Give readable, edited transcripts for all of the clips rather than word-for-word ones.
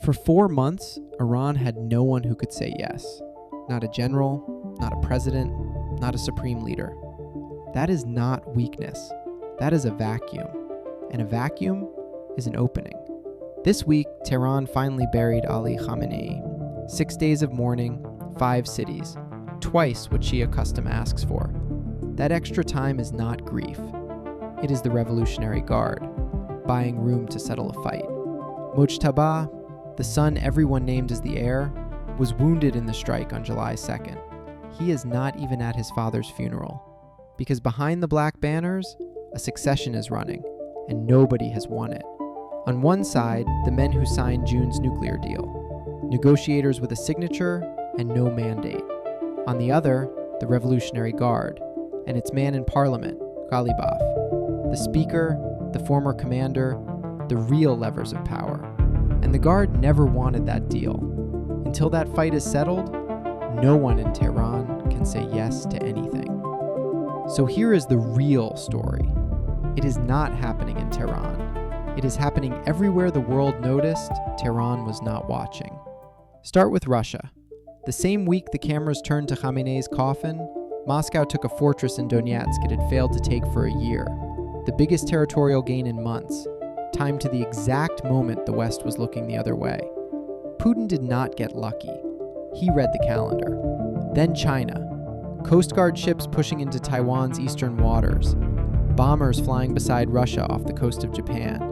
For 4 months, Iran had no one who could say yes. Not a general, not a president, not a supreme leader. That is not weakness. That is a vacuum. And a vacuum is an opening. This week, Tehran finally buried Ali Khamenei. 6 days of mourning, 5 cities, twice what Shia custom asks for. That extra time is not grief. It is the Revolutionary Guard, buying room to settle a fight. Mojtaba, the son everyone named as the heir, was wounded in the strike on July 2nd. He is not even at his father's funeral, because behind the black banners, a succession is running, and nobody has won it. On one side, the men who signed June's nuclear deal, negotiators with a signature and no mandate. On the other, the Revolutionary Guard, and its man in parliament, Ghalibaf, the speaker, the former commander, the real levers of power. And the Guard never wanted that deal. Until that fight is settled, no one in Tehran can say yes to anything. So here is the real story. It is not happening in Tehran. It is happening everywhere the world noticed Tehran was not watching. Start with Russia. The same week the cameras turned to Khamenei's coffin, Moscow took a fortress in Donetsk it had failed to take for a year, the biggest territorial gain in months, timed to the exact moment the West was looking the other way. Putin did not get lucky. He read the calendar. Then China. Coast Guard ships pushing into Taiwan's eastern waters, bombers flying beside Russia off the coast of Japan,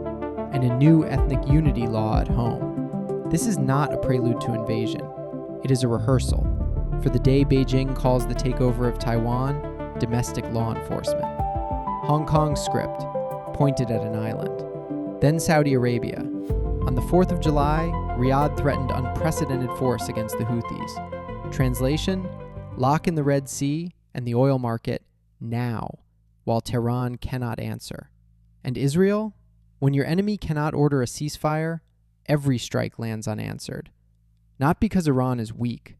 and a new ethnic unity law at home. This is not a prelude to invasion. It is a rehearsal for the day Beijing calls the takeover of Taiwan domestic law enforcement. Hong Kong script, pointed at an island. Then Saudi Arabia. On the 4th of July, Riyadh threatened unprecedented force against the Houthis. Translation: lock in the Red Sea and the oil market now, while Tehran cannot answer. And Israel? When your enemy cannot order a ceasefire, every strike lands unanswered. Not because Iran is weak,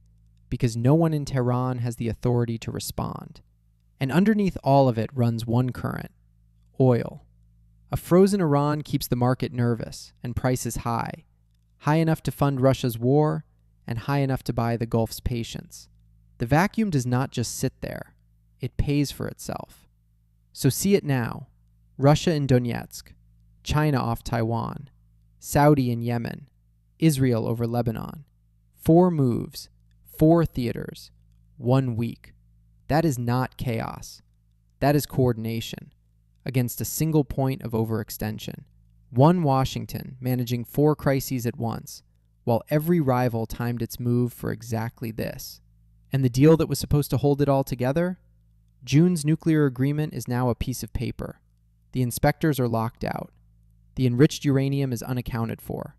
because no one in Tehran has the authority to respond. And underneath all of it runs one current: oil. A frozen Iran keeps the market nervous and prices high enough to fund Russia's war and high enough to buy the Gulf's patience. The vacuum does not just sit there, it pays for itself. So see it now: Russia in Donetsk, China off Taiwan, Saudi in Yemen, Israel over Lebanon. 4 moves, 4 theaters, 1 week. That is not chaos. That is coordination against a single point of overextension. One Washington managing 4 crises at once, while every rival timed its move for exactly this. And the deal that was supposed to hold it all together? June's nuclear agreement is now a piece of paper. The inspectors are locked out. The enriched uranium is unaccounted for.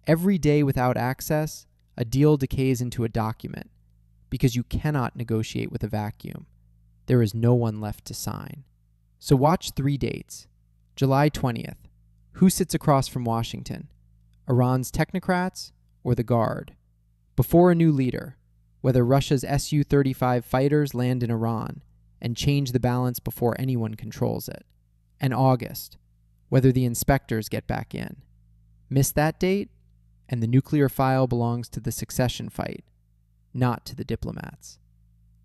Every day without access, a deal decays into a document, because you cannot negotiate with a vacuum. There is no one left to sign. So watch 3 dates. July 20th. Who sits across from Washington? Iran's technocrats or the Guard? Before a new leader, whether Russia's Su-35 fighters land in Iran and change the balance before anyone controls it. And August, whether the inspectors get back in. Miss that date, and the nuclear file belongs to the succession fight, not to the diplomats.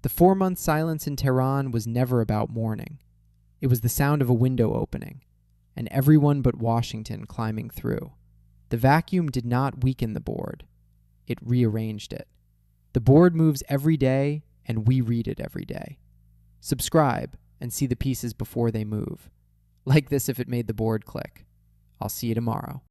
The 4-month silence in Tehran was never about mourning. It was the sound of a window opening, and everyone but Washington climbing through. The vacuum did not weaken the board. It rearranged it. The board moves every day, and we read it every day. Subscribe and see the pieces before they move. Like this if it made the board click. I'll see you tomorrow.